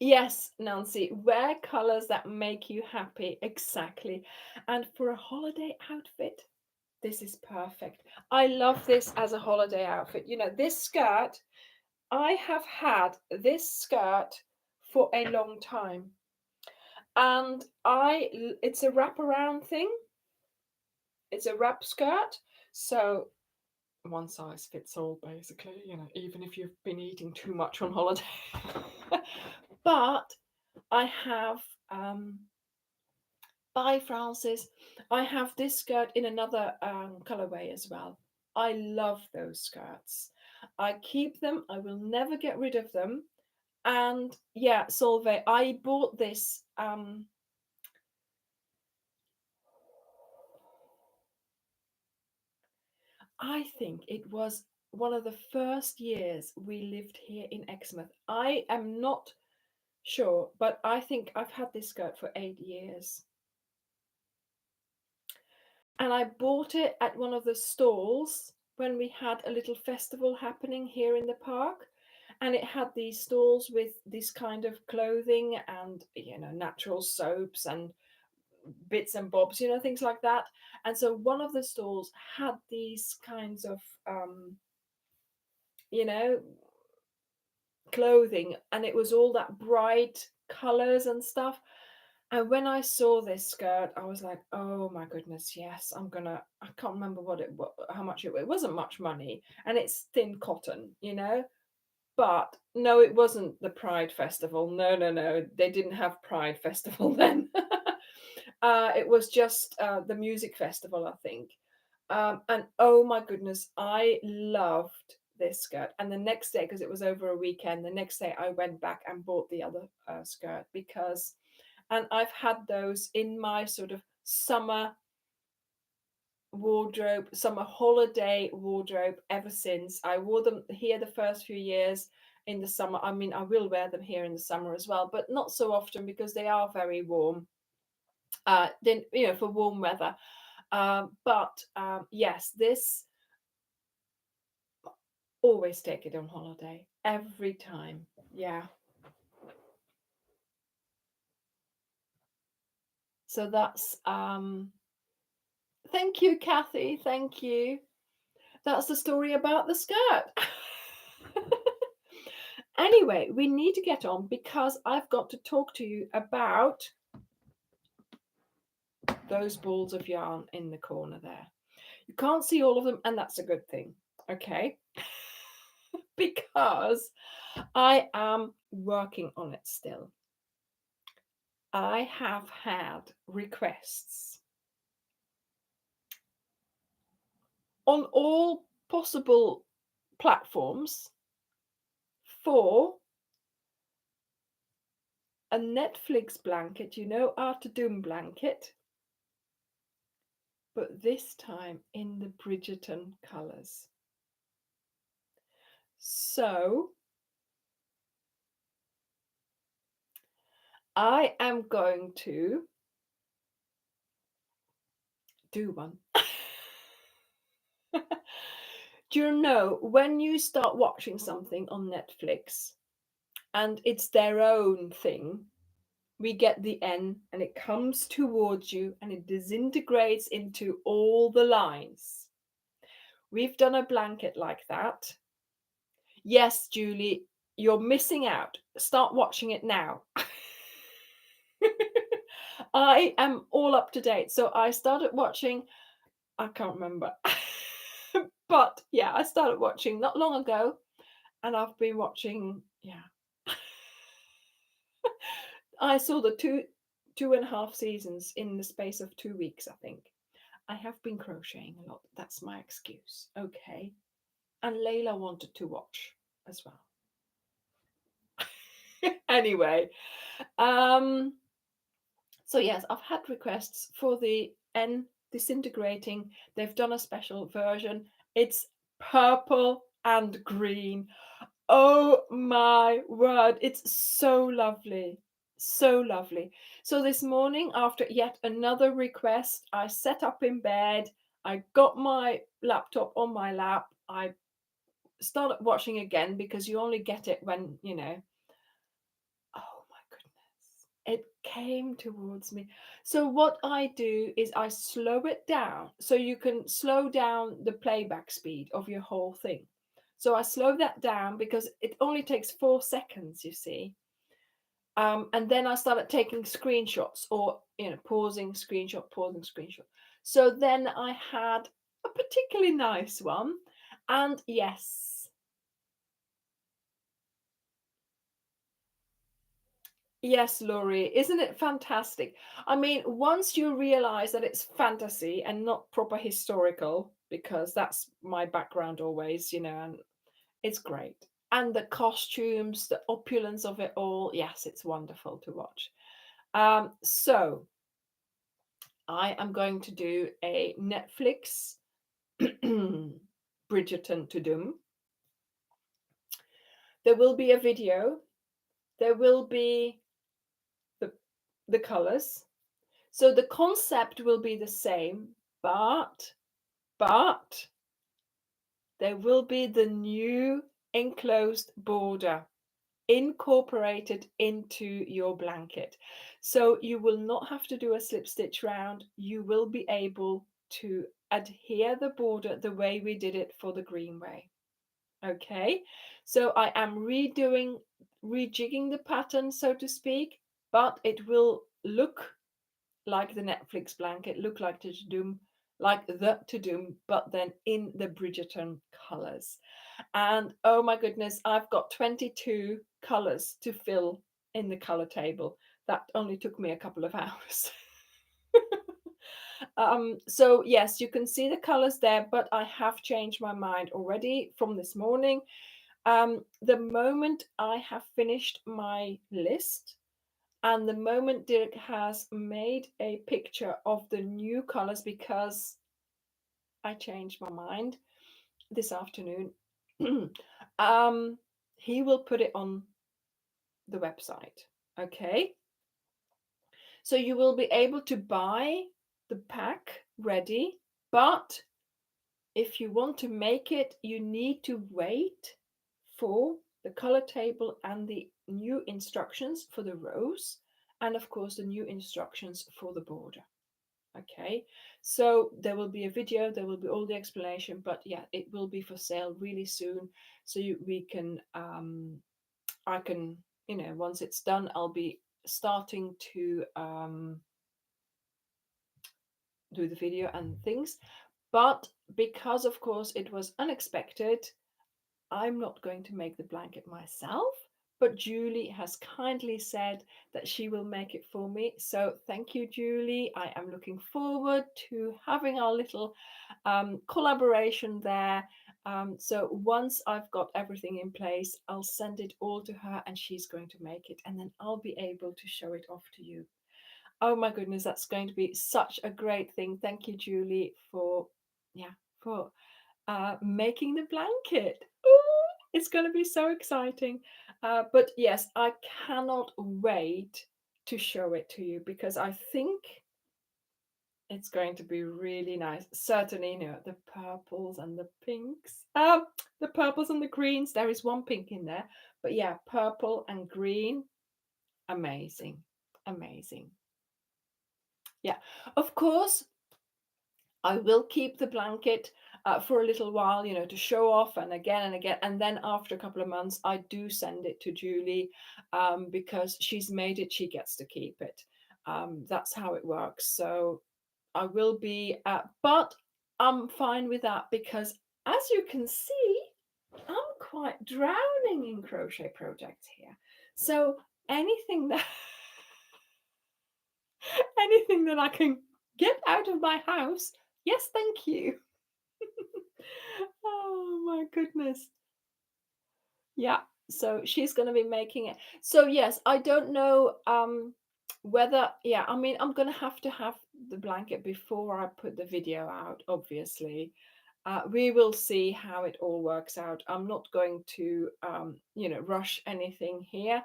Speaker 1: yes, Nancy, wear colors that make you happy, exactly. And for a holiday outfit, this is perfect. I love this as a holiday outfit. This skirt, I have had this skirt for a long time, and it's a wraparound thing. It's a wrap skirt, so one size fits all, basically. Even if you've been eating too much on holiday. But I have, bye, Francis. I have this skirt in another colorway as well. I love those skirts. I keep them. I will never get rid of them. And yeah, Solveig, I bought this. I think it was one of the first years we lived here in Exmouth. I am not sure, but I think I've had this skirt for 8 years. And I bought it at one of the stalls when we had a little festival happening here in the park. And it had these stalls with this kind of clothing and, natural soaps and bits and bobs, things like that. And so one of the stalls had these kinds of, you know, clothing, and it was all that bright colors and stuff. And when I saw this skirt, I was like, "Oh my goodness, yes! I can't remember how much it wasn't much money, and it's thin cotton, But no, it wasn't the Pride Festival. No, no, no. They didn't have Pride Festival then. It was just the music festival, I think. And oh my goodness, I loved this skirt. And the next day, because it was over a weekend, the next day I went back and bought the other skirt and I've had those in my sort of summer wardrobe, summer holiday wardrobe ever since. I wore them here the first few years in the summer. I mean, I will wear them here in the summer as well, but not so often because they are very warm. Then, for warm weather. But yes, this always take it on holiday every time. Yeah. So that's thank you, Kathy. Thank you. That's the story about the skirt. Anyway, we need to get on because I've got to talk to you about those balls of yarn in the corner there. You can't see all of them, and that's a good thing, okay? Because I am working on it still. I have had requests on all possible platforms for a Netflix blanket, Art to Doom blanket, but this time in the Bridgerton colours. So I am going to do one. Do you know when you start watching something on Netflix and it's their own thing, we get the N and it comes towards you and it disintegrates into all the lines. We've done a blanket like that. Yes, Julie, you're missing out. Start watching it now. I am all up to date. So I started watching, I can't remember. But yeah, I started watching not long ago and I've been watching, yeah. I saw the two and a half seasons in the space of 2 weeks, I think. I have been crocheting a lot. That's my excuse. Okay. And Layla wanted to watch as well. Anyway, so yes, I've had requests for the N disintegrating. They've done a special version. It's purple and green. Oh my word, it's so lovely. So lovely. So this morning, after yet another request, I sat up in bed. I got my laptop on my lap. I started watching again because you only get it when, oh my goodness. It came towards me. So what I do is I slow it down. So you can slow down the playback speed of your whole thing. So I slow that down because it only takes 4 seconds, you see. And then I started taking screenshots or, pausing, screenshot, pausing, screenshot. So then I had a particularly nice one. And yes, yes, Laurie, isn't it fantastic? I mean, once you realize that it's fantasy and not proper historical, because that's my background always, and it's great. And the costumes, the opulence of it all, yes, it's wonderful to watch. So I am going to do a Netflix Bridgerton to Doom. There will be a video. There will be the colors. So the concept will be the same, but there will be the new enclosed border incorporated into your blanket. So you will not have to do a slip stitch round. You will be able to adhere the border the way we did it for the green way. Okay, so I am rejigging the pattern, so to speak, but it will look like the Netflix blanket, look like the Tudum, but then in the Bridgerton colors. And oh my goodness, I've got 22 colors to fill in the color table. That only took me a couple of hours. So yes, you can see the colors there, but I have changed my mind already from this morning. The moment I have finished my list, and the moment Dirk has made a picture of the new colors, because I changed my mind this afternoon, he will put it on the website. Okay. So you will be able to buy the pack ready, but if you want to make it, you need to wait for the color table and the new instructions for the rows, and of course the new instructions for the border. Okay, so there will be a video, there will be all the explanation, but yeah, it will be for sale really soon. So we can, I can, once it's done, I'll be starting to do the video and things. But because, of course, it was unexpected, I'm not going to make the blanket myself, but Julie has kindly said that she will make it for me. So thank you, Julie. I am looking forward to having our little collaboration there. So once I've got everything in place, I'll send it all to her and she's going to make it. And then I'll be able to show it off to you. Oh my goodness, that's going to be such a great thing. Thank you, Julie, for making the blanket. Ooh, it's going to be so exciting. But yes, I cannot wait to show it to you because I think it's going to be really nice. Certainly, the purples and the pinks. The purples and the greens. There is one pink in there. But yeah, purple and green. Amazing. Amazing. Yeah. Of course, I will keep the blanket for a little while, to show off and again. And then after a couple of months, I do send it to Julie because she's made it, she gets to keep it. That's how it works. So I will be, but I'm fine with that because as you can see, I'm quite drowning in crochet projects here. So anything that anything that I can get out of my house, yes, thank you. Oh my goodness. Yeah. So she's going to be making it. So yes, I don't know whether, yeah, I mean, I'm going to have the blanket before I put the video out, obviously. We will see how it all works out. I'm not going to rush anything here.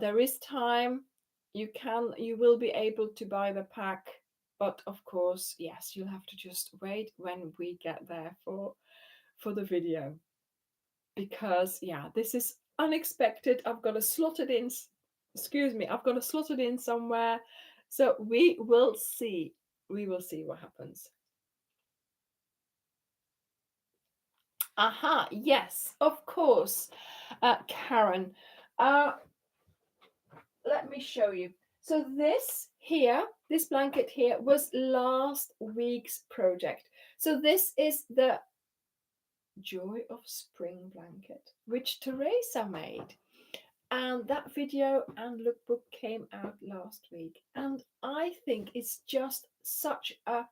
Speaker 1: There is time. You will be able to buy the pack, but of course, yes, you'll have to just wait when we get there for the video because yeah, this is unexpected. I've got to slot it in. Excuse me, I've got to slot it in somewhere. So we will see. We will see what happens. Aha, yes, of course, Karen. Uh, Let me show you. So this here, this blanket here was last week's project. So this is the Joy of Spring blanket, which Teresa made. And that video and lookbook came out last week. And I think it's just such a,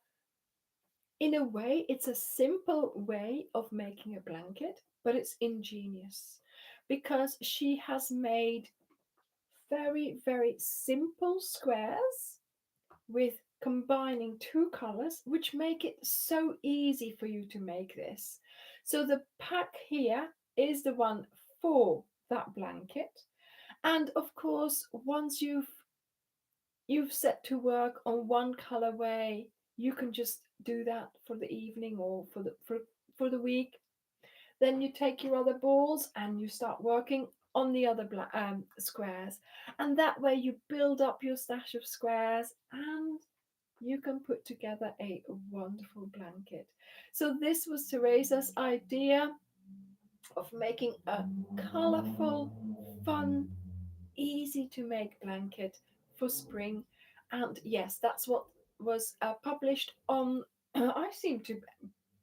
Speaker 1: in a way, it's a simple way of making a blanket, but it's ingenious because she has made very, very simple squares with combining two colors, which make it so easy for you to make this. So the pack here is the one for that blanket. And of course, once you've set to work on one colorway, you can just do that for the evening or for the week. Then you take your other balls and you start working on the other squares, and that way you build up your stash of squares and you can put together a wonderful blanket. So this was Teresa's idea of making a colorful, fun, easy to make blanket for spring. And yes, that's what was published on. I seem to.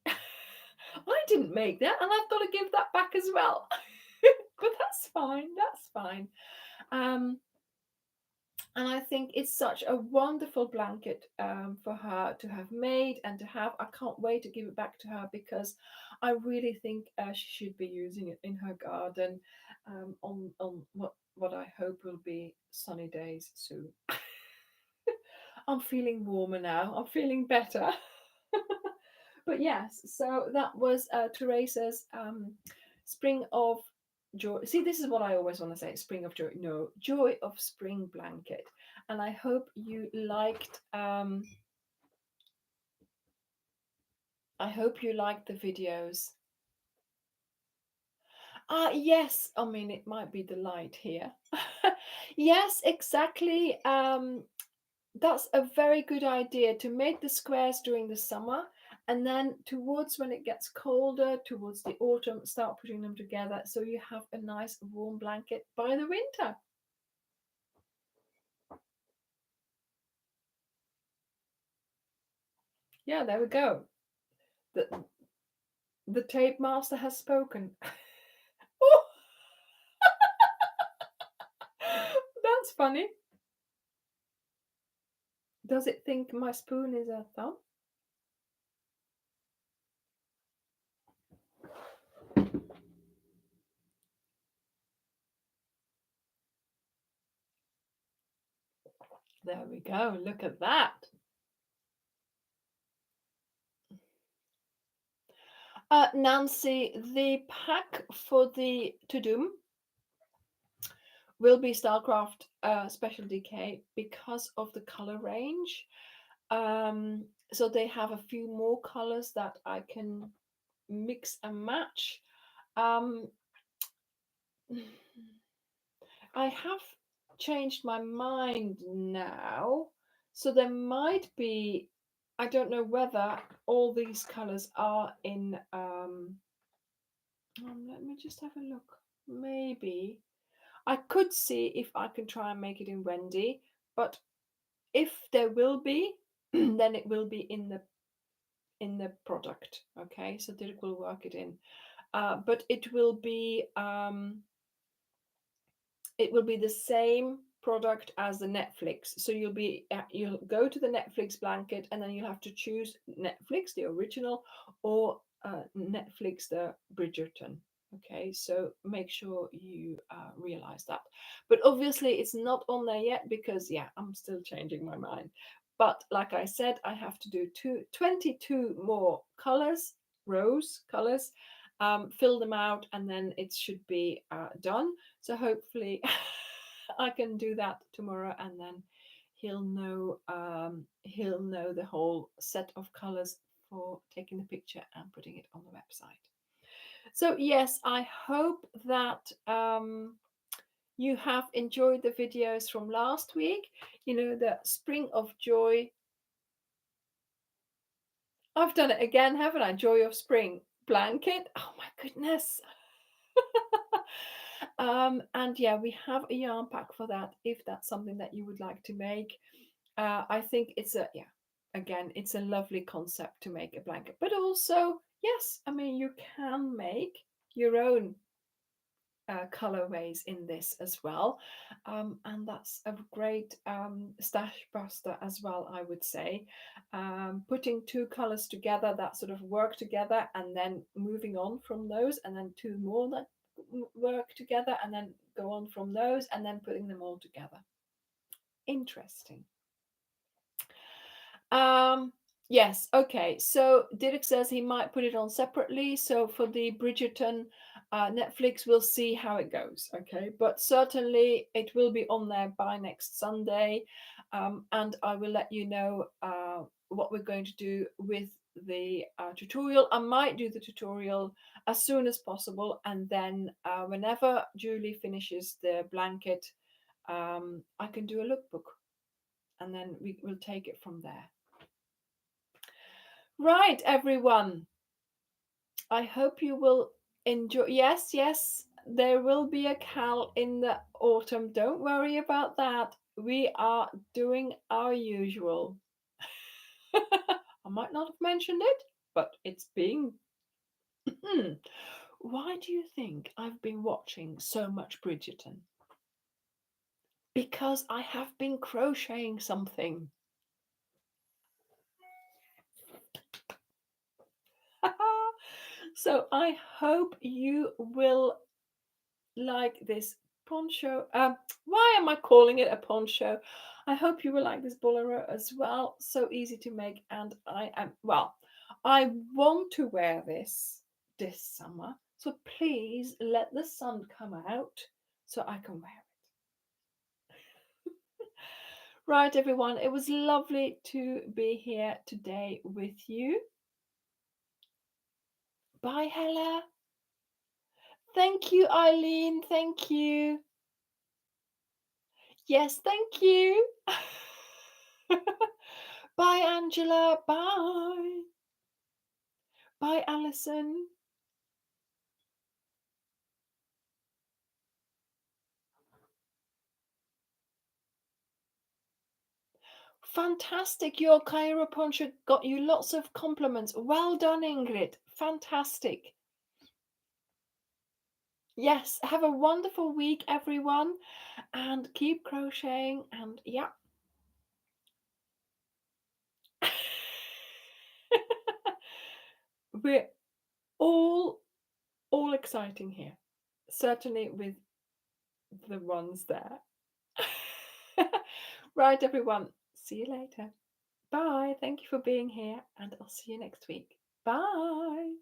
Speaker 1: I didn't make that, and I've got to give that back as well. But that's fine. That's fine. Um, and I think it's such a wonderful blanket for her to have made and to have. I can't wait to give it back to her because I really think she should be using it in her garden on what I hope will be sunny days soon. I'm feeling warmer now. I'm feeling better. But yes, so that was Teresa's Spring of Joy. See, this is what I always want to say, Spring of Joy. No, Joy of Spring blanket. and I hope you liked the videos. Yes, I mean it might be the light here. Yes, exactly. That's a very good idea to make the squares during the summer, and then towards when it gets colder, towards the autumn, start putting them together so you have a nice warm blanket by the winter. Yeah, there we go. The the tape master has spoken. Oh, that's funny. Does it think my spoon is a thumb? There we go. Look at that. Nancy, the pack for the to-do will be Starcraft Special DK because of the color range. So they have a few more colors that I can mix and match. Um, I have changed my mind now. So there might be, I don't know whether all these colors are in, let me just have a look. Maybe. I could see if I can try and make it in Wendy, but if there will be, then it will be in the product. Okay, so Dirk will work it in, but it will be the same product as the Netflix. So you'll go to the Netflix blanket, and then you'll have to choose Netflix, the original, or Netflix, the Bridgerton. Okay, so make sure you realize that. But obviously, it's not on there yet because, yeah, I'm still changing my mind. But like I said, I have to do 22 more colors, rose colors, fill them out, and then it should be done. So hopefully I can do that tomorrow, and then he'll know the whole set of colors for taking the picture and putting it on the website. So yes, I hope that you have enjoyed the videos from last week. You know, the Spring of Joy. I've done it again, haven't I? Joy of Spring blanket. Oh my goodness. And yeah, we have a yarn pack for that if that's something that you would like to make. I think it's a lovely concept to make a blanket, but also, yes, I mean, you can make your own colorways in this as well, and that's a great stash buster as well, I would say. Putting two colors together that sort of work together, and then moving on from those, and then two more that work together, and then go on from those, and then putting them all together. Interesting. Yes, okay. So Dirk says he might put it on separately. So for the Bridgerton Netflix, we'll see how it goes. Okay, but certainly it will be on there by next Sunday, and I will let you know what we're going to do with the tutorial. I might do the tutorial as soon as possible, and then whenever Julie finishes the blanket, I can do a lookbook, and then we will take it from there. Right, everyone. I hope you will enjoy. Yes, yes, there will be a Cal in the autumn. Don't worry about that. We are doing our usual. I might not have mentioned it, but it's being. Why do you think I've been watching so much Bridgerton? Because I have been crocheting something. So I hope you will like this poncho. Why am I calling it a poncho? I hope you will like this bolero as well. So easy to make, and I want to wear this summer. So please let the sun come out so I can wear it. Right, everyone, it was lovely to be here today with you. Bye, Hella. Thank you, Eileen. Thank you. Yes, thank you. Bye, Angela. Bye. Bye, Alison. Fantastic. Your chiropractor got you lots of compliments. Well done, Ingrid. Fantastic. Yes, have a wonderful week, everyone, and keep crocheting. And yeah. We're all exciting here. Certainly with the ones there. Right, everyone. See you later. Bye. Thank you for being here, and I'll see you next week. Bye.